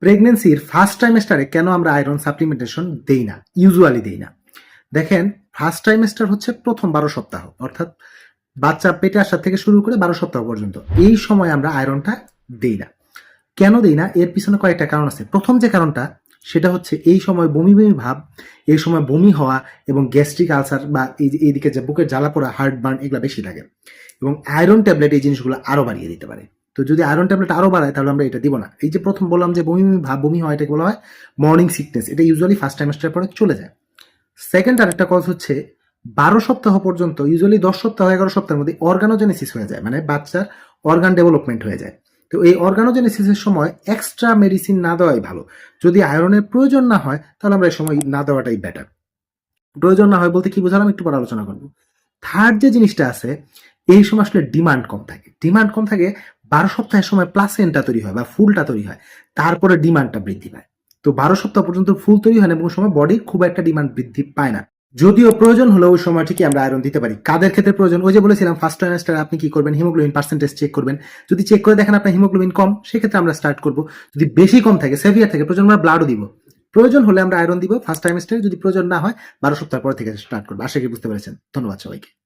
প্রেগনেন্সির ফার্স্ট ট্রাইমেস্টারে কেন আমরা আয়রন সাপ্লিমেন্টেশন দেই না, ইউজুয়ালি দেই না? দেখেন, ফার্স্ট ট্রাইমেস্টার হচ্ছে প্রথম 12 সপ্তাহ, অর্থাৎ বাচ্চা পেটে আসার থেকে শুরু করে 12 সপ্তাহ পর্যন্ত। এই সময় আমরা আয়রনটা দেই না। কেন দেই না? এর পিছনে কয়েকটা কারণ আছে। প্রথম যে কারণটা, সেটা হচ্ছে এই সময় বমি বমি ভাব, এই সময় বমি হওয়া এবং গ্যাস্ট্রিক আলসার বা এইদিকে যে বুকের জ্বালা পোড়া, হার্ট বার্ন, এগুলো বেশি লাগে। এবং আয়রন ট্যাবলেট এই জিনিসগুলো আরো বাড়িয়ে দিতে পারে। তো যদি আয়রন ট্যাবলেট আরো বাড়ায়, তাহলে আমরা এটা দিব না। এই যে প্রথম বললাম যে বমি বমি ভাব, বমি হয়, এটাকে বলা হয় মর্নিং সিকনেস। এটা ইউজুয়ালি ফার্স্ট ট্রাইমেস্টার পরে চলে যায়। সেকেন্ড আরেকটা কজ হচ্ছে, 12 সপ্তাহ পর্যন্ত, ইউজুয়ালি 10 সপ্তাহ 11 সপ্তাহের মধ্যে অর্গানোজেনেসিস হয়ে যায়, মানে বাচ্চার অর্গান ডেভেলপমেন্ট হয়ে যায়। তো এই অর্গানোজেনেসিসের সময় এক্সট্রা মেডিসিন না দেওয়াই ভালো। যদি আয়রনের প্রয়োজন না হয়, তাহলে আমরা এই সময় না দেওয়াটাই বেটার। প্রয়োজন না হয় বলতে কি বোঝালাম, একটু পর আলোচনা করবো। থার্ড যে জিনিসটা আছে, এই সময় আসলে ডিমান্ড কম থাকে। ডিমান্ড কম থাকে 12 সপ্তাহের সময় প্লাসেন্টা তৈরি হয় বা ফুলটা তৈরি হয়, তারপরে ডিমান্ডটা বৃদ্ধি পায়। তো 12 সপ্তাহ পর্যন্ত ফুল তৈরি হয় না, এবং সময় বডি খুব একটা ডিমান্ড বৃদ্ধি পায় না। যদিও প্রয়োজন হলে ওই সময় ঠিকই আমরা আয়রন দিতে পারি। কাদের ক্ষেত্রে প্রয়োজন? ওই যে বলেছিলাম, ফার্স্ট ট্রাইমেস্টারে আপনি কি করবেন, হিমোগ্লোবিন পার্সেন্টেজ চেক করবেন। যদি চেক করে দেখেন আপনার হিমোগ্লোবিন কম, সেক্ষেত্রে আমরা স্টার্ট করবো। যদি বেশি কম থাকে, সেভিয়ার থাকে, প্রয়োজন আমরা ব্লাডও দিব। প্রয়োজন হলে আমরা আয়রন দিব ফার্স্ট ট্রাইমেস্টারে, যদি প্রয়োজন না হয় 12 সপ্তাহ পর থেকে স্টার্ট করবো। আশা করি বুঝতে পেরেছেন। ধন্যবাদ সবাইকে।